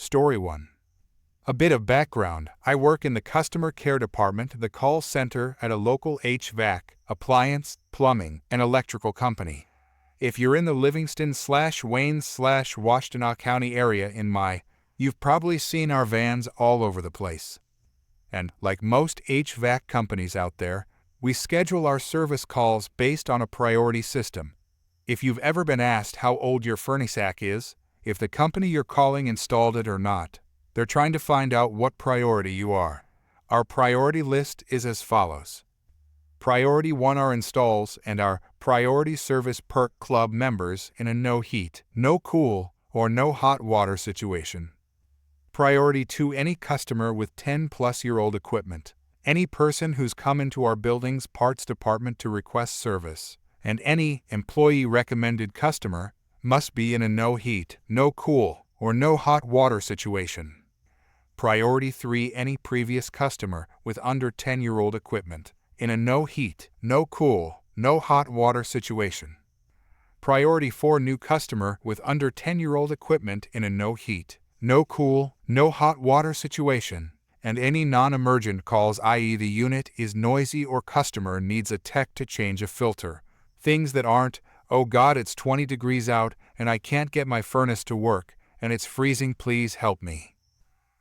Story 1. A bit of background. I work in the customer care department, the call center at a local HVAC, appliance, plumbing, and electrical company. If you're in the Livingston/Wayne/Washtenaw County area you've probably seen our vans all over the place. And, like most HVAC companies out there, we schedule our service calls based on a priority system. If you've ever been asked how old your Furnisac is, if the company you're calling installed it or not, they're trying to find out what priority you are. Our priority list is as follows. Priority 1 are installs and our Priority Service Perk Club members in a no heat, no cool, or no hot water situation. Priority 2 any customer with 10-plus-year-old equipment, any person who's come into our building's parts department to request service, and any employee-recommended customer must be in a no heat, no cool, or no hot water situation. Priority 3 any previous customer with under 10-year-old equipment in a no heat, no cool, no hot water situation. Priority 4 new customer with under 10-year-old equipment in a no heat, no cool, no hot water situation, and any non-emergent calls, i.e. the unit is noisy or customer needs a tech to change a filter. Things that aren't, oh God, it's 20 degrees out and I can't get my furnace to work and it's freezing, please help me.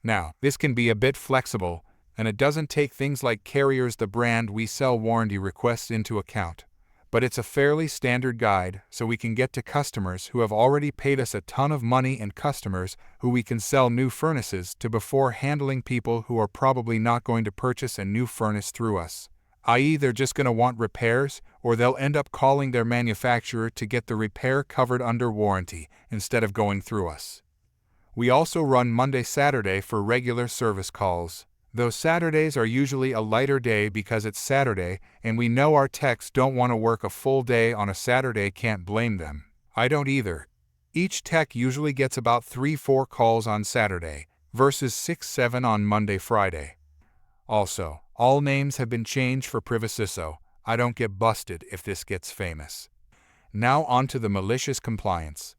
Now, this can be a bit flexible, and it doesn't take things like Carrier's the brand we sell warranty requests into account. But it's a fairly standard guide so we can get to customers who have already paid us a ton of money and customers who we can sell new furnaces to before handling people who are probably not going to purchase a new furnace through us, i.e. they're just going to want repairs or they'll end up calling their manufacturer to get the repair covered under warranty instead of going through us. We also run Monday-Saturday for regular service calls. Though Saturdays are usually a lighter day because it's Saturday and we know our techs don't want to work a full day on a Saturday, can't blame them. I don't either. Each tech usually gets about 3-4 calls on Saturday versus 6-7 on Monday-Friday. Also, all names have been changed for privacy so I don't get busted if this gets famous. Now on to the malicious compliance.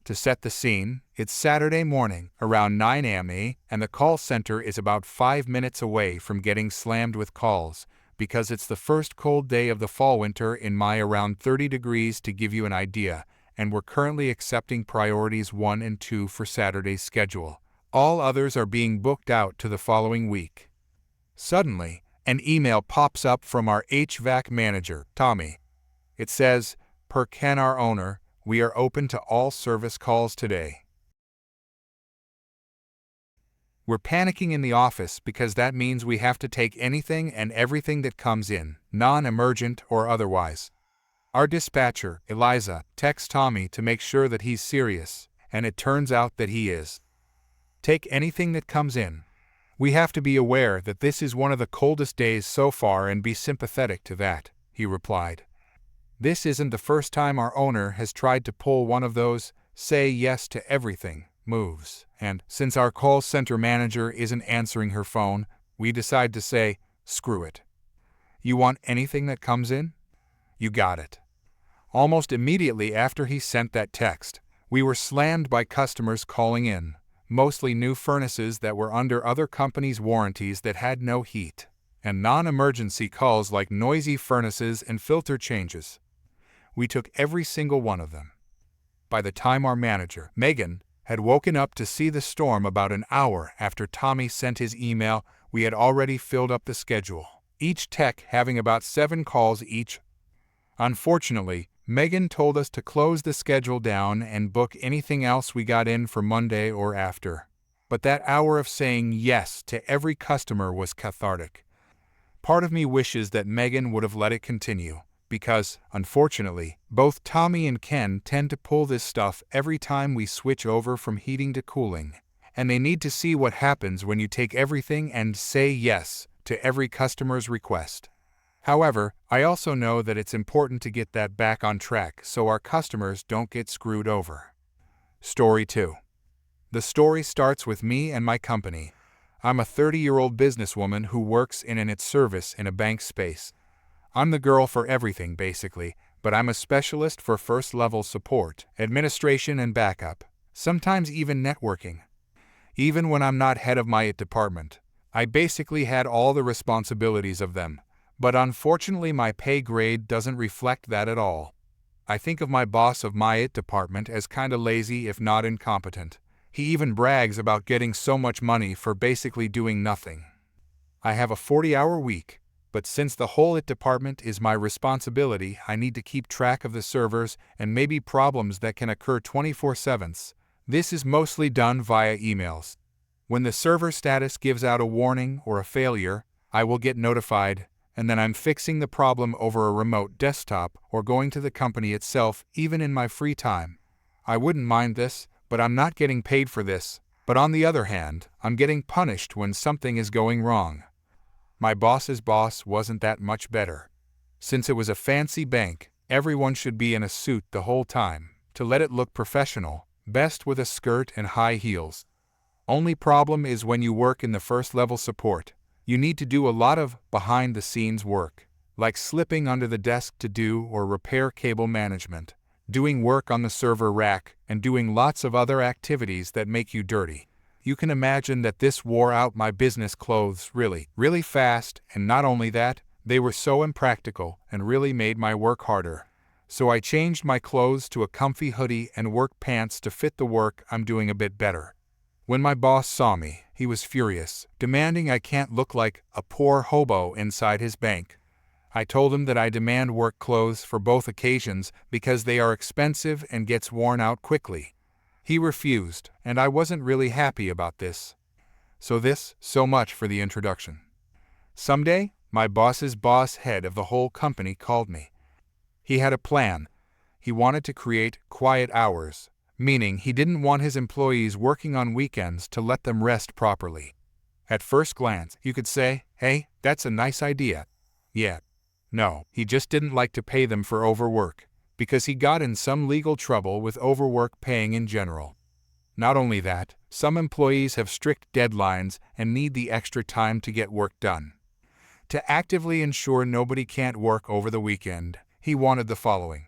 To set the scene, it's Saturday morning, around 9 a.m. and the call center is about 5 minutes away from getting slammed with calls because it's the first cold day of the fall-winter in around 30 degrees to give you an idea, and we're currently accepting priorities 1 and 2 for Saturday's schedule. All others are being booked out to the following week. Suddenly, an email pops up from our HVAC manager, Tommy. It says, "Per Ken, our owner, we are open to all service calls today." We're panicking in the office because that means we have to take anything and everything that comes in, non-emergent or otherwise. Our dispatcher, Eliza, texts Tommy to make sure that he's serious, and it turns out that he is. Take anything that comes in. We have to be aware that this is one of the coldest days so far and be sympathetic to that, he replied. This isn't the first time our owner has tried to pull one of those say yes to everything moves, and since our call center manager isn't answering her phone, we decide to say, screw it. You want anything that comes in? You got it. Almost immediately after he sent that text, we were slammed by customers calling in, mostly new furnaces that were under other companies' warranties that had no heat, and non-emergency calls like noisy furnaces and filter changes. We took every single one of them. By the time our manager, Megan, had woken up to see the storm about an hour after Tommy sent his email, we had already filled up the schedule, each tech having about 7 calls each. Unfortunately, Megan told us to close the schedule down and book anything else we got in for Monday or after. But that hour of saying yes to every customer was cathartic. Part of me wishes that Megan would have let it continue, because, unfortunately, both Tommy and Ken tend to pull this stuff every time we switch over from heating to cooling, and they need to see what happens when you take everything and say yes to every customer's request. However, I also know that it's important to get that back on track so our customers don't get screwed over. Story 2. The story starts with me and my company. I'm a 30-year-old businesswoman who works in its service in a bank space. I'm the girl for everything basically, but I'm a specialist for first-level support, administration and backup, sometimes even networking. Even when I'm not head of my IT department, I basically had all the responsibilities of them. But unfortunately my pay grade doesn't reflect that at all. I think of my boss of my IT department as kinda lazy if not incompetent. He even brags about getting so much money for basically doing nothing. I have a 40-hour week, but since the whole IT department is my responsibility, I need to keep track of the servers and maybe problems that can occur 24/7. This is mostly done via emails. When the server status gives out a warning or a failure, I will get notified, and then I'm fixing the problem over a remote desktop or going to the company itself even in my free time. I wouldn't mind this, but I'm not getting paid for this. But on the other hand, I'm getting punished when something is going wrong. My boss's boss wasn't that much better. Since it was a fancy bank, everyone should be in a suit the whole time, to let it look professional, best with a skirt and high heels. Only problem is when you work in the first level support, you need to do a lot of behind-the-scenes work, like slipping under the desk to do or repair cable management, doing work on the server rack, and doing lots of other activities that make you dirty. You can imagine that this wore out my business clothes really fast, and not only that, they were so impractical and really made my work harder. So I changed my clothes to a comfy hoodie and work pants to fit the work I'm doing a bit better. When my boss saw me, he was furious, demanding I can't look like a poor hobo inside his bank. I told him that I demand work clothes for both occasions because they are expensive and gets worn out quickly. He refused, and I wasn't really happy about this. So much for the introduction. Someday, my boss's boss, head of the whole company, called me. He had a plan. He wanted to create quiet hours, meaning he didn't want his employees working on weekends to let them rest properly. At first glance, you could say, hey, that's a nice idea. Yeah. No, he just didn't like to pay them for overwork, because he got in some legal trouble with overwork paying in general. Not only that, some employees have strict deadlines and need the extra time to get work done. To actively ensure nobody can't work over the weekend, he wanted the following.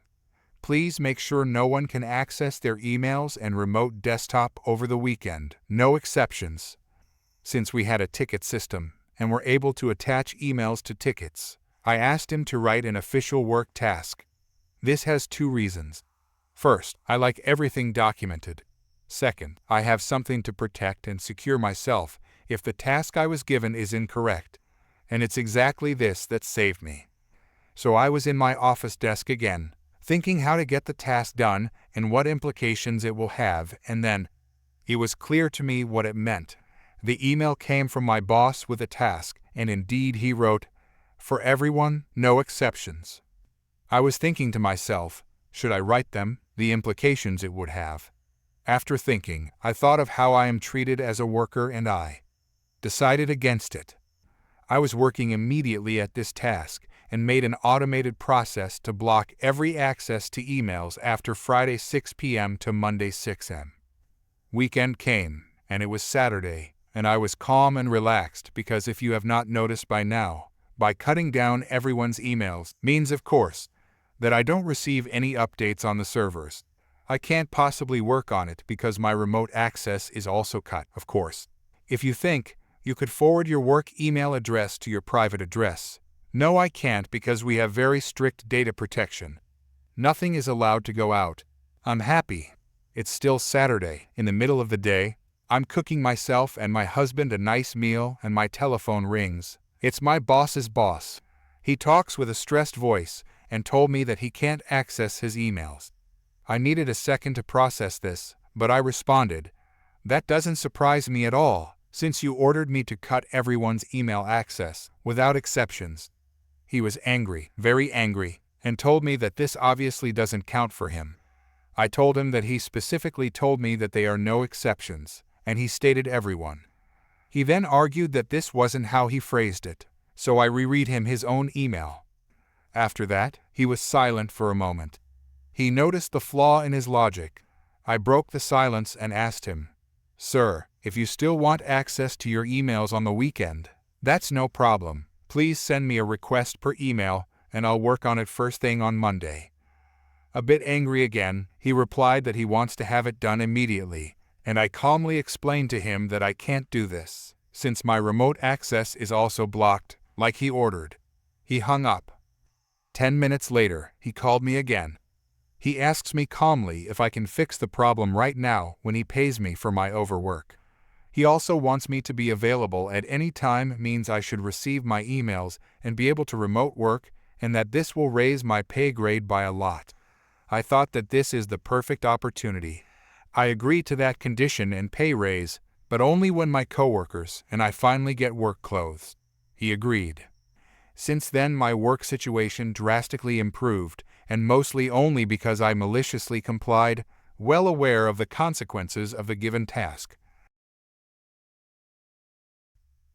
Please make sure no one can access their emails and remote desktop over the weekend, no exceptions. Since we had a ticket system and were able to attach emails to tickets, I asked him to write an official work task. This has two reasons. First, I like everything documented. Second, I have something to protect and secure myself if the task I was given is incorrect. And it's exactly this that saved me. So I was in my office desk again, thinking how to get the task done and what implications it will have, and then it was clear to me what it meant. The email came from my boss with a task, and indeed he wrote, "For everyone, no exceptions." I was thinking to myself, should I write them, the implications it would have? After thinking, I thought of how I am treated as a worker and I decided against it. I was working immediately at this task and made an automated process to block every access to emails after Friday 6 p.m. to Monday 6 a.m. Weekend came, and it was Saturday, and I was calm and relaxed because if you have not noticed by now, by cutting down everyone's emails means, of course, that I don't receive any updates on the servers. I can't possibly work on it because my remote access is also cut, of course. If you think you could forward your work email address to your private address, no, I can't because we have very strict data protection. Nothing is allowed to go out. I'm happy. It's still Saturday, in the middle of the day. I'm cooking myself and my husband a nice meal and my telephone rings. It's my boss's boss. He talks with a stressed voice and told me that he can't access his emails. I needed a second to process this, but I responded, "That doesn't surprise me at all, since you ordered me to cut everyone's email access, without exceptions." He was angry, very angry, and told me that this obviously doesn't count for him. I told him that he specifically told me that there are no exceptions, and he stated everyone. He then argued that this wasn't how he phrased it, so I reread him his own email. After that, he was silent for a moment. He noticed the flaw in his logic. I broke the silence and asked him, "Sir, if you still want access to your emails on the weekend, that's no problem. Please send me a request per email, and I'll work on it first thing on Monday." A bit angry again, he replied that he wants to have it done immediately, And I calmly explained to him that I can't do this, since my remote access is also blocked, like he ordered. He hung up. 10 minutes later, he called me again. He asks me calmly if I can fix the problem right now when he pays me for my overwork. He also wants me to be available at any time, means I should receive my emails and be able to remote work, and that this will raise my pay grade by a lot. I thought that this is the perfect opportunity. I agree to that condition and pay raise, but only when my coworkers and I finally get work clothes. He agreed. Since then, my work situation drastically improved, and mostly only because I maliciously complied, well aware of the consequences of the given task.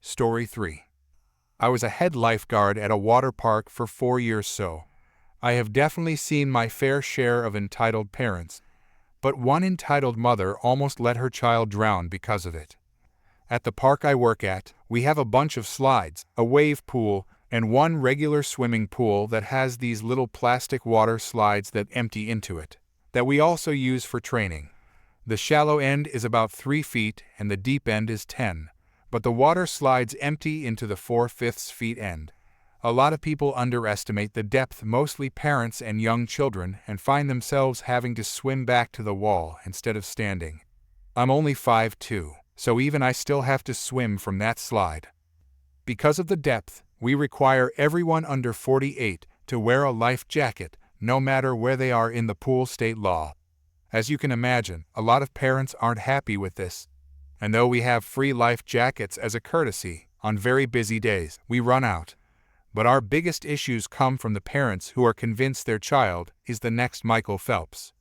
Story 3. I was a head lifeguard at a water park for 4 years, so I have definitely seen my fair share of entitled parents, but one entitled mother almost let her child drown because of it. At the park I work at, we have a bunch of slides, a wave pool, and one regular swimming pool that has these little plastic water slides that empty into it, that we also use for training. The shallow end is about 3 feet and the deep end is 10, but the water slides empty into the 4/5 feet end. A lot of people underestimate the depth, mostly parents and young children, and find themselves having to swim back to the wall instead of standing. I'm only 5'2", so even I still have to swim from that slide. Because of the depth, we require everyone under 48 to wear a life jacket, no matter where they are in the pool, state law. As you can imagine, a lot of parents aren't happy with this. And though we have free life jackets as a courtesy, on very busy days, we run out. But our biggest issues come from the parents who are convinced their child is the next Michael Phelps.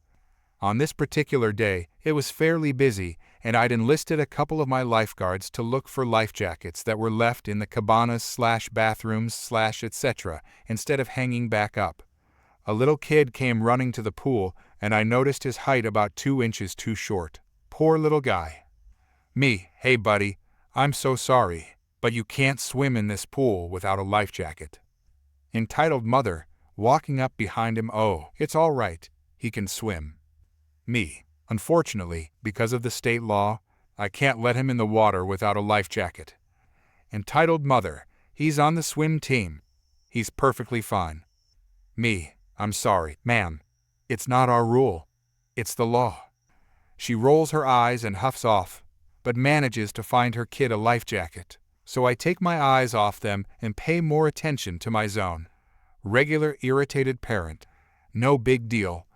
On this particular day, it was fairly busy, and I'd enlisted a couple of my lifeguards to look for life jackets that were left in the cabanas/bathrooms/etc. instead of hanging back up. A little kid came running to the pool, and I noticed his height about 2 inches too short. Poor little guy. Me, hey buddy, I'm so sorry, but you can't swim in this pool without a life jacket. Entitled mother, walking up behind him, oh, it's all right, he can swim. Me, unfortunately, because of the state law, I can't let him in the water without a life jacket. Entitled mother, he's on the swim team. He's perfectly fine. Me, I'm sorry, ma'am. It's not our rule. It's the law. She rolls her eyes and huffs off, but manages to find her kid a life jacket. So I take my eyes off them and pay more attention to my zone. Regular irritated parent. No big deal.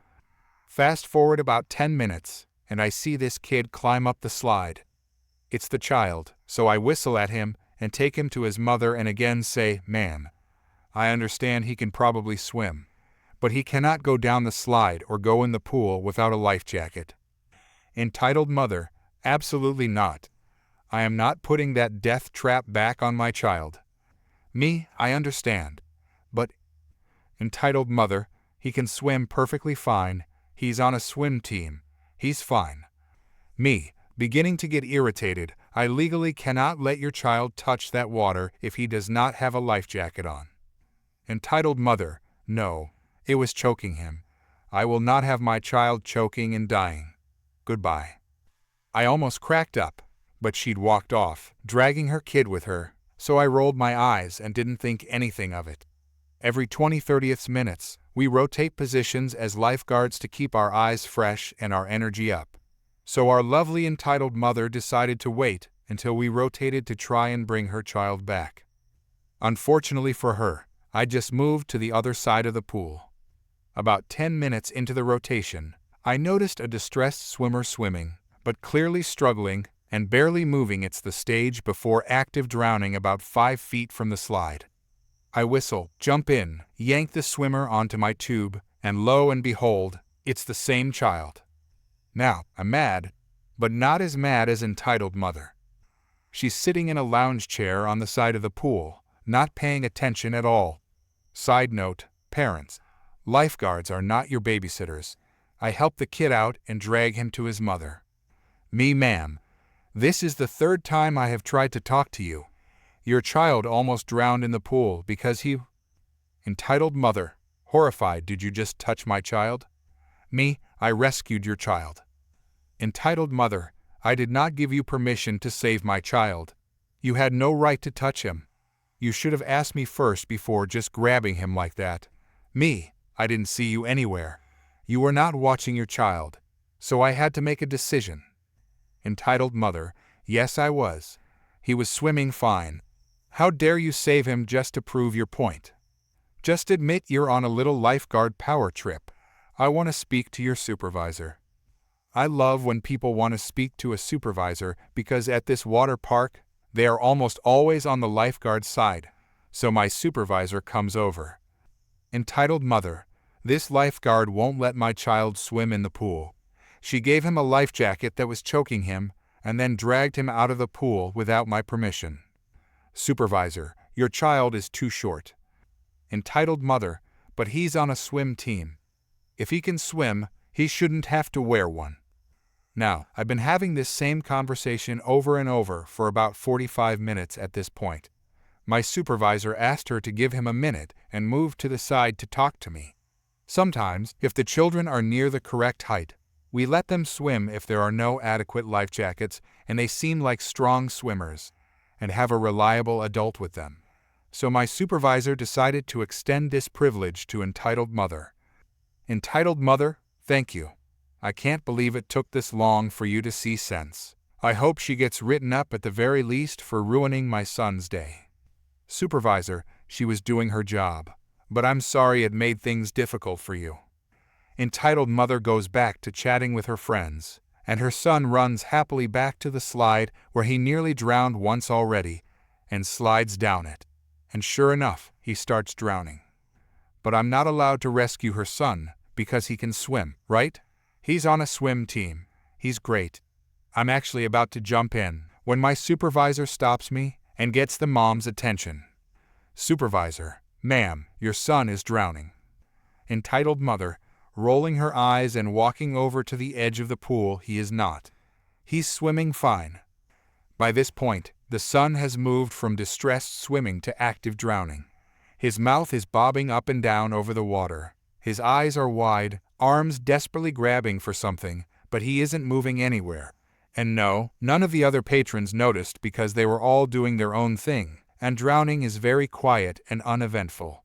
Fast forward about 10 minutes, and I see this kid climb up the slide. It's the child, so I whistle at him and take him to his mother and again say, "Ma'am, I understand he can probably swim, but he cannot go down the slide or go in the pool without a life jacket." Entitled mother, absolutely not. I am not putting that death trap back on my child. Me, I understand. But entitled mother, he can swim perfectly fine. He's on a swim team. He's fine. Me, beginning to get irritated, I legally cannot let your child touch that water if he does not have a life jacket on. Entitled mother, no, it was choking him. I will not have my child choking and dying. Goodbye. I almost cracked up, but she'd walked off, dragging her kid with her, so I rolled my eyes and didn't think anything of it. Every 20-30 minutes, we rotate positions as lifeguards to keep our eyes fresh and our energy up. So our lovely entitled mother decided to wait until we rotated to try and bring her child back. Unfortunately for her, I just moved to the other side of the pool. About 10 minutes into the rotation, I noticed a distressed swimmer swimming, but clearly struggling and barely moving. It's the stage before active drowning about 5 feet from the slide. I whistle, jump in, yank the swimmer onto my tube, and lo and behold, it's the same child. Now, I'm mad, but not as mad as entitled mother. She's sitting in a lounge chair on the side of the pool, not paying attention at all. Side note, parents, lifeguards are not your babysitters. I help the kid out and drag him to his mother. Me, ma'am, this is the 3rd time I have tried to talk to you. Your child almost drowned in the pool because he... Entitled mother, horrified, did you just touch my child? Me, I rescued your child. Entitled mother, I did not give you permission to save my child. You had no right to touch him. You should have asked me first before just grabbing him like that. Me, I didn't see you anywhere. You were not watching your child. So I had to make a decision. Entitled mother, yes, I was. He was swimming fine. How dare you save him just to prove your point? Just admit you're on a little lifeguard power trip. I want to speak to your supervisor. I love when people want to speak to a supervisor because at this water park, they are almost always on the lifeguard side. So my supervisor comes over. Entitled mother, this lifeguard won't let my child swim in the pool. She gave him a life jacket that was choking him and then dragged him out of the pool without my permission. Supervisor, your child is too short. Entitled mother, but he's on a swim team. If he can swim, he shouldn't have to wear one. Now, I've been having this same conversation over and over for about 45 minutes at this point. My supervisor asked her to give him a minute and moved to the side to talk to me. Sometimes, if the children are near the correct height, we let them swim if there are no adequate life jackets and they seem like strong swimmers, and have a reliable adult with them. So my supervisor decided to extend this privilege to entitled mother. Entitled mother, thank you. I can't believe it took this long for you to see sense. I hope she gets written up at the very least for ruining my son's day. Supervisor, she was doing her job, but I'm sorry it made things difficult for you. Entitled mother goes back to chatting with her friends, and her son runs happily back to the slide where he nearly drowned once already, and slides down it. And sure enough, he starts drowning. But I'm not allowed to rescue her son because he can swim, right? He's on a swim team. He's great. I'm actually about to jump in when my supervisor stops me and gets the mom's attention. Supervisor, ma'am, your son is drowning. Entitled mother, rolling her eyes and walking over to the edge of the pool, he is not. He's swimming fine. By this point, the son has moved from distressed swimming to active drowning. His mouth is bobbing up and down over the water. His eyes are wide, arms desperately grabbing for something, but he isn't moving anywhere. And no, none of the other patrons noticed because they were all doing their own thing, and drowning is very quiet and uneventful.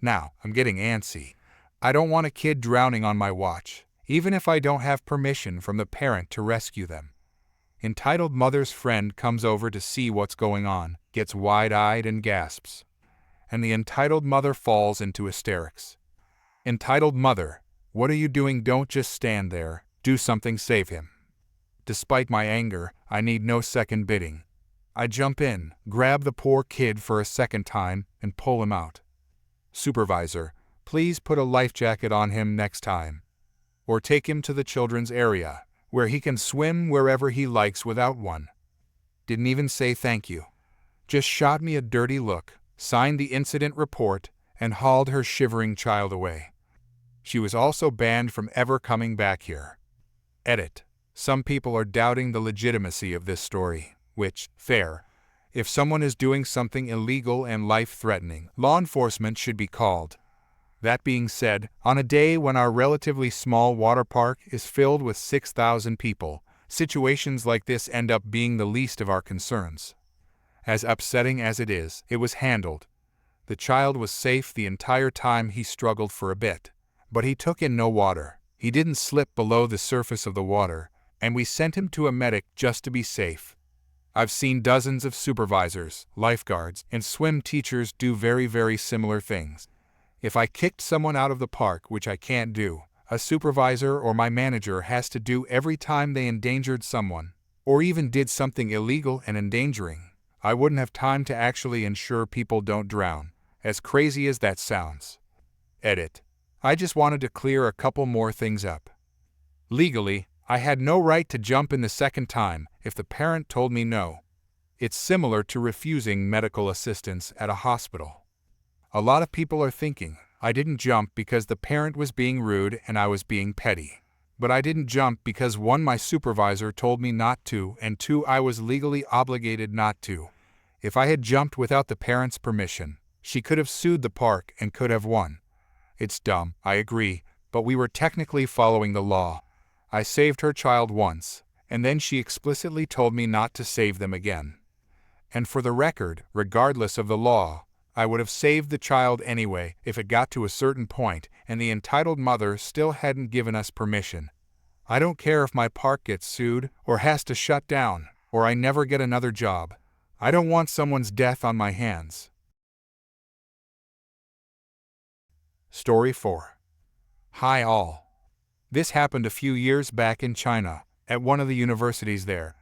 Now, I'm getting antsy. I don't want a kid drowning on my watch, even if I don't have permission from the parent to rescue them. Entitled mother's friend comes over to see what's going on, gets wide-eyed and gasps. And the entitled mother falls into hysterics. Entitled mother, what are you doing? Don't just stand there. Do something, save him. Despite my anger, I need no second bidding. I jump in, grab the poor kid for a second time, and pull him out. Supervisor, please put a life jacket on him next time. Or take him to the children's area, where he can swim wherever he likes without one. Didn't even say thank you. Just shot me a dirty look, signed the incident report, and hauled her shivering child away. She was also banned from ever coming back here. Edit. Some people are doubting the legitimacy of this story, which, fair. If someone is doing something illegal and life-threatening, law enforcement should be called. That being said, on a day when our relatively small water park is filled with 6,000 people, situations like this end up being the least of our concerns. As upsetting as it is, it was handled. The child was safe the entire time. He struggled for a bit, but he took in no water. He didn't slip below the surface of the water, and we sent him to a medic just to be safe. I've seen dozens of supervisors, lifeguards, and swim teachers do very similar things. If I kicked someone out of the park, which I can't do, a supervisor or my manager has to do every time they endangered someone, or even did something illegal and endangering. I wouldn't have time to actually ensure people don't drown, as crazy as that sounds. Edit. I just wanted to clear a couple more things up. Legally, I had no right to jump in the second time if the parent told me no. It's similar to refusing medical assistance at a hospital. A lot of people are thinking, I didn't jump because the parent was being rude and I was being petty. But I didn't jump because 1, my supervisor told me not to, and 2, I was legally obligated not to. If I had jumped without the parent's permission, she could have sued the park and could have won. It's dumb, I agree, but we were technically following the law. I saved her child once, and then she explicitly told me not to save them again. And for the record, regardless of the law, I would have saved the child anyway if it got to a certain point and the entitled mother still hadn't given us permission. I don't care if my park gets sued or has to shut down or I never get another job. I don't want someone's death on my hands. Story 4. Hi all. This happened a few years back in China, at one of the universities there.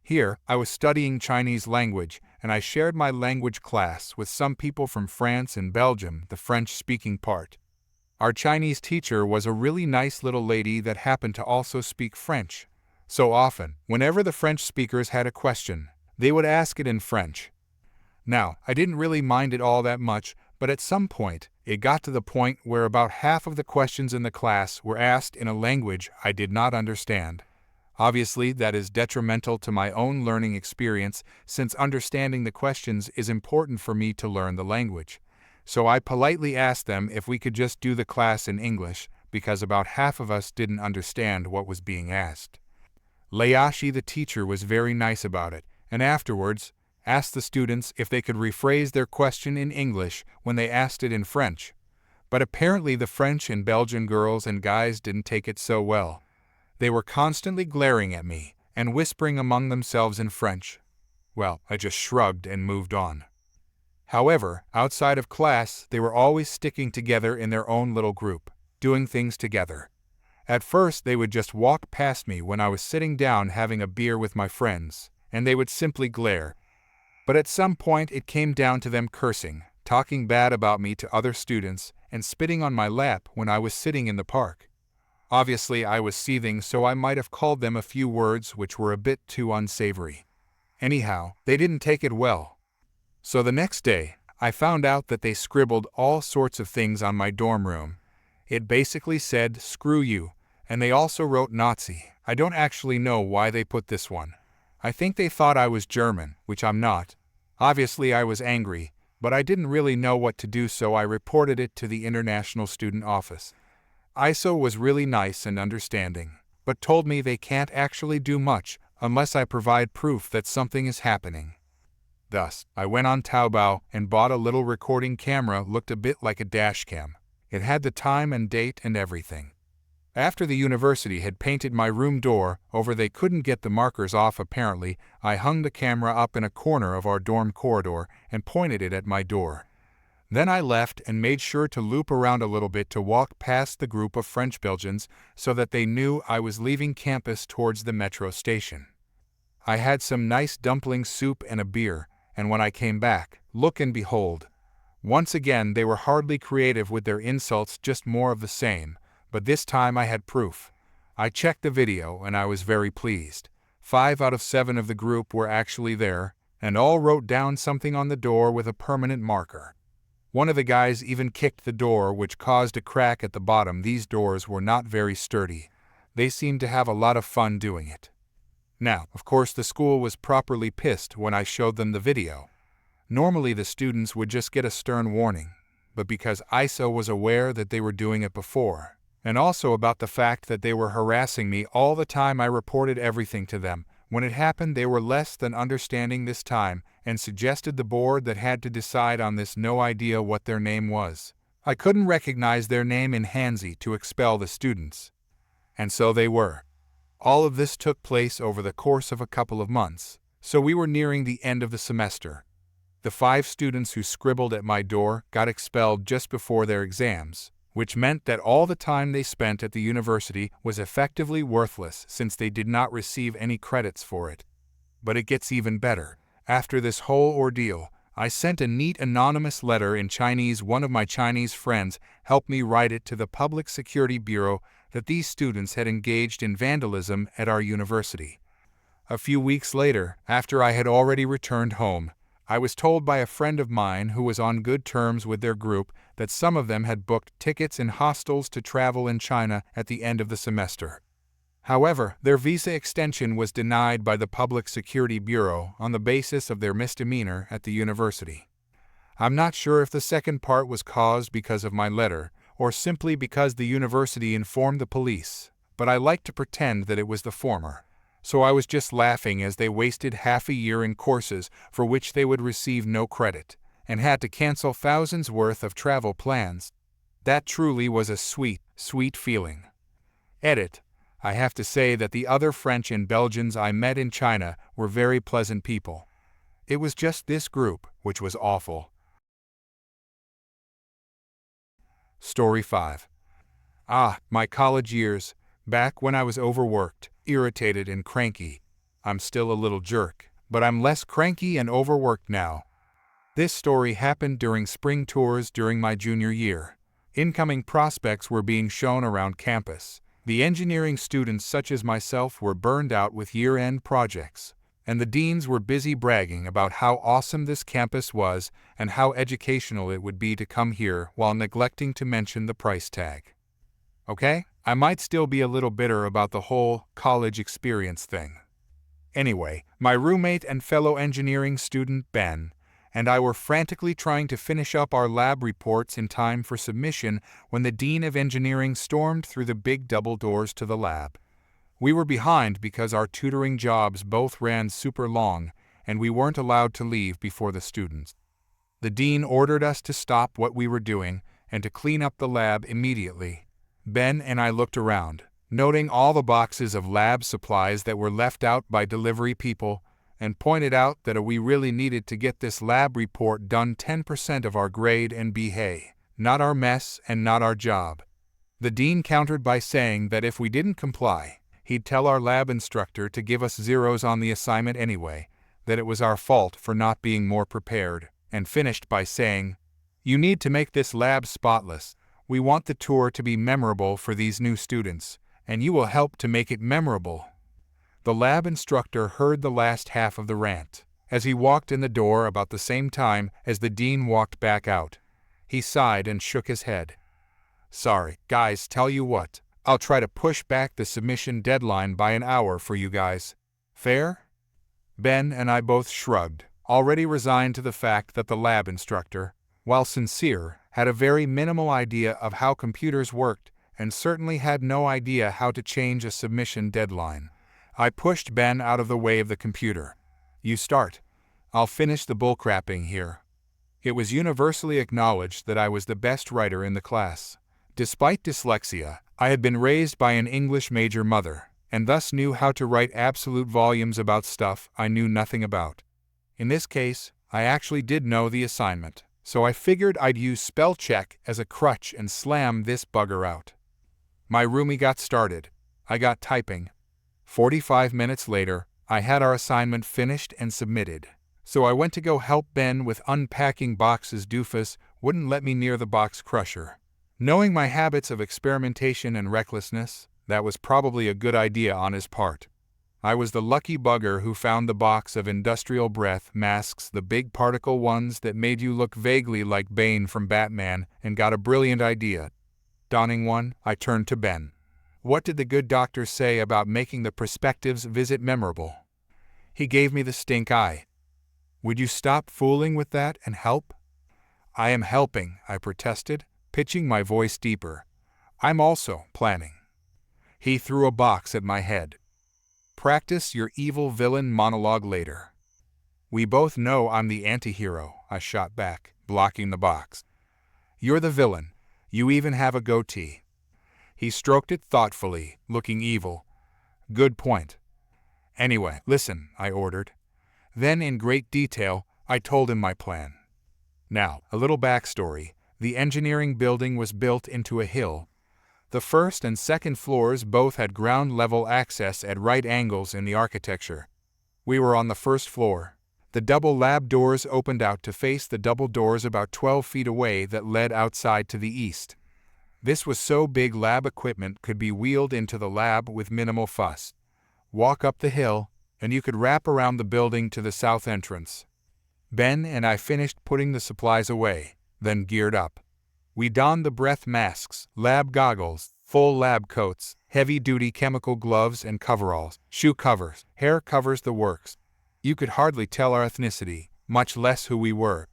Here, I was studying Chinese language, and I shared my language class with some people from France and Belgium, the French-speaking part. Our Chinese teacher was a really nice little lady that happened to also speak French. So often, whenever the French speakers had a question, they would ask it in French. Now, I didn't really mind it all that much, but at some point, it got to the point where about half of the questions in the class were asked in a language I did not understand. Obviously, that is detrimental to my own learning experience, since understanding the questions is important for me to learn the language. So I politely asked them if we could just do the class in English, because about half of us didn't understand what was being asked. Layashi, the teacher, was very nice about it, and afterwards asked the students if they could rephrase their question in English when they asked it in French. But apparently the French and Belgian girls and guys didn't take it so well. They were constantly glaring at me and whispering among themselves in French. Well, I just shrugged and moved on. However, outside of class, they were always sticking together in their own little group, doing things together. At first, they would just walk past me when I was sitting down having a beer with my friends, and they would simply glare. But at some point, it came down to them cursing, talking bad about me to other students, and spitting on my lap when I was sitting in the park. Obviously, I was seething, so I might have called them a few words which were a bit too unsavory. Anyhow, they didn't take it well. So the next day, I found out that they scribbled all sorts of things on my dorm room. It basically said, "Screw you," and they also wrote Nazi. I don't actually know why they put this one. I think they thought I was German, which I'm not. Obviously, I was angry, but I didn't really know what to do, so I reported it to the International Student Office. ISO was really nice and understanding, but told me they can't actually do much unless I provide proof that something is happening. Thus, I went on Taobao and bought a little recording camera looked a bit like a dashcam. It had the time and date and everything. After the university had painted my room door over, they couldn't get the markers off apparently, I hung the camera up in a corner of our dorm corridor and pointed it at my door. Then I left and made sure to loop around a little bit to walk past the group of French Belgians so that they knew I was leaving campus towards the metro station. I had some nice dumpling soup and a beer, and when I came back, look and behold. Once again they were hardly creative with their insults, just more of the same, but this time I had proof. I checked the video and I was very pleased. 5 out of 7 of the group were actually there, and all wrote down something on the door with a permanent marker. One of the guys even kicked the door, which caused a crack at the bottom. These doors were not very sturdy. They seemed to have a lot of fun doing it. Now, of course, the school was properly pissed when I showed them the video. Normally the students would just get a stern warning, but because ISO was aware that they were doing it before, and also about the fact that they were harassing me all the time, I reported everything to them. When it happened, they were less than understanding this time and suggested the board that had to decide on this. No idea what their name was. I couldn't recognize their name in Hanzi to expel the students. And so they were. All of this took place over the course of a couple of months, so we were nearing the end of the semester. The 5 students who scribbled at my door got expelled just before their exams, which meant that all the time they spent at the university was effectively worthless since they did not receive any credits for it. But it gets even better. After this whole ordeal, I sent a neat anonymous letter in Chinese. One of my Chinese friends helped me write it to the Public Security Bureau that these students had engaged in vandalism at our university. A few weeks later, after I had already returned home, I was told by a friend of mine who was on good terms with their group that some of them had booked tickets in hostels to travel in China at the end of the semester. However, their visa extension was denied by the Public Security Bureau on the basis of their misdemeanor at the university. I'm not sure if the second part was caused because of my letter or simply because the university informed the police, but I like to pretend that it was the former. so I was just laughing as they wasted half a year in courses for which they would receive no credit, and had to cancel thousands worth of travel plans. That truly was a sweet, sweet feeling. Edit. I have to say that the other French and Belgians I met in China were very pleasant people. It was just this group, which was awful. Story 5. My college years, back when I was overworked, irritated and cranky. I'm still a little jerk, but I'm less cranky and overworked now. This story happened during spring tours during my junior year. Incoming prospects were being shown around campus. The engineering students such as myself were burned out with year-end projects, and the deans were busy bragging about how awesome this campus was and how educational it would be to come here while neglecting to mention the price tag. Okay, I might still be a little bitter about the whole college experience thing. Anyway, my roommate and fellow engineering student Ben and I were frantically trying to finish up our lab reports in time for submission when the Dean of Engineering stormed through the big double doors to the lab. We were behind because our tutoring jobs both ran super long, and we weren't allowed to leave before the students. The Dean ordered us to stop what we were doing and to clean up the lab immediately. Ben and I looked around, noting all the boxes of lab supplies that were left out by delivery people, and pointed out that we really needed to get this lab report done 10% of our grade and be hey, not our mess and not our job. The dean countered by saying that if we didn't comply, he'd tell our lab instructor to give us zeros on the assignment anyway, that it was our fault for not being more prepared, and finished by saying, "You need to make this lab spotless. We want the tour to be memorable for these new students, and you will help to make it memorable." The lab instructor heard the last half of the rant, as he walked in the door about the same time as the dean walked back out. He sighed and shook his head. "Sorry, guys, tell you what, I'll try to push back the submission deadline by an hour for you guys. Fair?" Ben and I both shrugged, already resigned to the fact that the lab instructor, while sincere, had a very minimal idea of how computers worked and certainly had no idea how to change a submission deadline. I pushed Ben out of the way of the computer. "You start. I'll finish the bullcrapping here." It was universally acknowledged that I was the best writer in the class. Despite dyslexia, I had been raised by an English major mother, and thus knew how to write absolute volumes about stuff I knew nothing about. In this case, I actually did know the assignment, so I figured I'd use spell check as a crutch and slam this bugger out. My roomie got started. I got typing. 45 minutes later, I had our assignment finished and submitted. So I went to go help Ben with unpacking boxes. Doofus wouldn't let me near the box crusher. Knowing my habits of experimentation and recklessness, that was probably a good idea on his part. I was the lucky bugger who found the box of industrial breath masks, the big particle ones that made you look vaguely like Bane from Batman, and got a brilliant idea. Donning one, I turned to Ben. "What did the good doctor say about making the prospective's visit memorable?" He gave me the stink eye. "Would you stop fooling with that and help?" "I am helping," I protested, pitching my voice deeper. "I'm also planning." He threw a box at my head. "Practice your evil villain monologue later." "We both know I'm the anti-hero," I shot back, blocking the box. "You're the villain. You even have a goatee." He stroked it thoughtfully, looking evil. "Good point." "Anyway, listen," I ordered. Then in great detail, I told him my plan. Now, a little backstory. The engineering building was built into a hill. The first and second floors both had ground-level access at right angles in the architecture. We were on the first floor. The double lab doors opened out to face the double doors about 12 feet away that led outside to the east. This was so big lab equipment could be wheeled into the lab with minimal fuss. Walk up the hill, and you could wrap around the building to the south entrance. Ben and I finished putting the supplies away, then geared up. We donned the breath masks, lab goggles, full lab coats, heavy-duty chemical gloves and coveralls, shoe covers, hair covers, the works. You could hardly tell our ethnicity, much less who we were.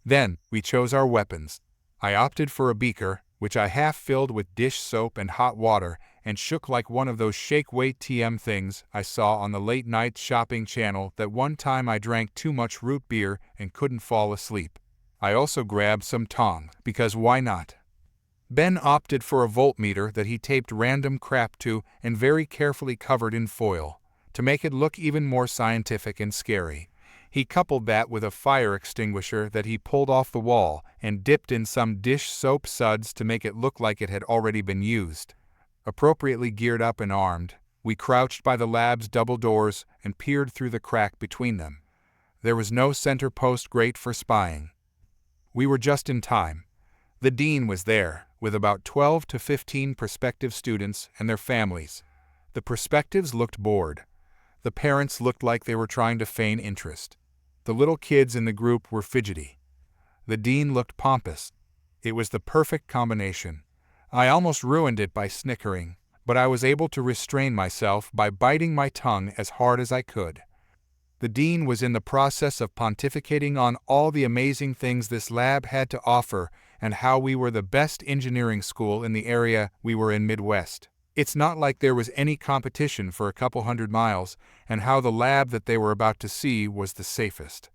Then, we chose our weapons. I opted for a beaker, which I half filled with dish soap and hot water, and shook like one of those shake-weight TM things I saw on the late-night shopping channel that one time I drank too much root beer and couldn't fall asleep. I also grabbed some tongs, because why not? Ben opted for a voltmeter that he taped random crap to and very carefully covered in foil, to make it look even more scientific and scary. He coupled that with a fire extinguisher that he pulled off the wall and dipped in some dish soap suds to make it look like it had already been used. Appropriately geared up and armed, we crouched by the lab's double doors and peered through the crack between them. There was no center post grate for spying. We were just in time. The dean was there, with about 12 to 15 prospective students and their families. The prospectives looked bored. The parents looked like they were trying to feign interest. The little kids in the group were fidgety. The dean looked pompous. It was the perfect combination. I almost ruined it by snickering, but I was able to restrain myself by biting my tongue as hard as I could. The dean was in the process of pontificating on all the amazing things this lab had to offer and how we were the best engineering school in the area we were in Midwest. It's not like there was any competition for a couple 100 miles, and how the lab that they were about to see was the safest.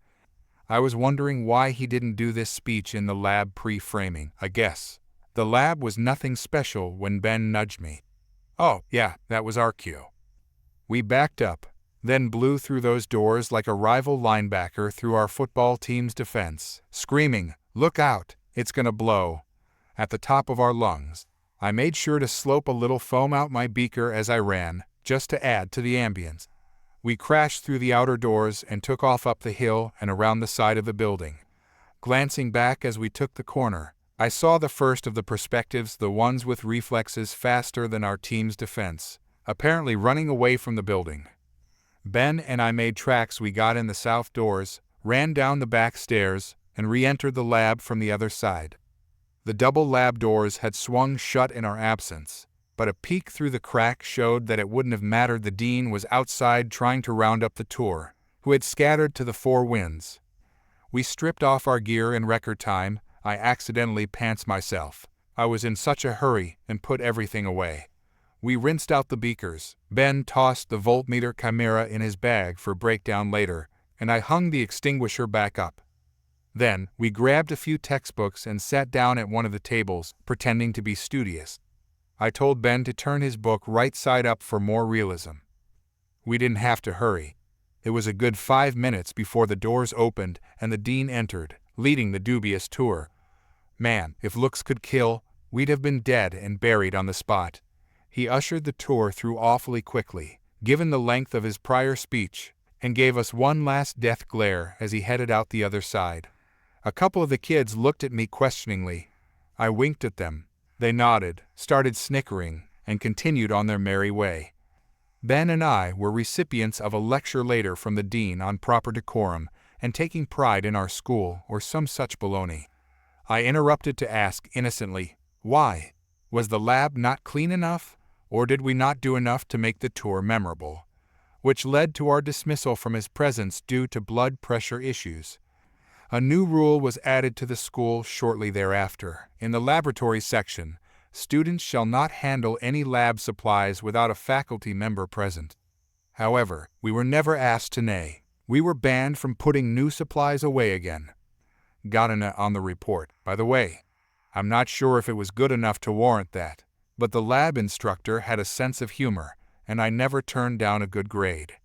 I was wondering why he didn't do this speech in the lab pre-framing, I guess. The lab was nothing special when Ben nudged me. Oh, yeah, that was our cue. We backed up, then blew through those doors like a rival linebacker through our football team's defense, screaming, "Look out, it's gonna blow," at the top of our lungs. I made sure to slope a little foam out my beaker as I ran, just to add to the ambience. We crashed through the outer doors and took off up the hill and around the side of the building. Glancing back as we took the corner, I saw the first of the perspectives, the ones with reflexes faster than our team's defense, apparently running away from the building. Ben and I made tracks. We got in the south doors, ran down the back stairs, and re-entered the lab from the other side. The double lab doors had swung shut in our absence, but a peek through the crack showed that it wouldn't have mattered. The dean was outside trying to round up the tour, who had scattered to the four winds. We stripped off our gear in record time. I accidentally pants myself. I was in such a hurry and put everything away. We rinsed out the beakers. Ben tossed the voltmeter chimera in his bag for breakdown later, and I hung the extinguisher back up. Then, we grabbed a few textbooks and sat down at one of the tables, pretending to be studious. I told Ben to turn his book right side up for more realism. We didn't have to hurry. It was a good 5 minutes before the doors opened and the dean entered, leading the dubious tour. Man, if looks could kill, we'd have been dead and buried on the spot. He ushered the tour through awfully quickly, given the length of his prior speech, and gave us one last death glare as he headed out the other side. A couple of the kids looked at me questioningly. I winked at them. They nodded, started snickering, and continued on their merry way. Ben and I were recipients of a lecture later from the dean on proper decorum and taking pride in our school or some such baloney. I interrupted to ask innocently, why? Was the lab not clean enough, or did we not do enough to make the tour memorable? Which led to our dismissal from his presence due to blood pressure issues. A new rule was added to the school shortly thereafter. In the laboratory section, students shall not handle any lab supplies without a faculty member present. However, we were never asked to nay. We were banned from putting new supplies away again. Got an A on the report, by the way. I'm not sure if it was good enough to warrant that, but the lab instructor had a sense of humor, and I never turned down a good grade.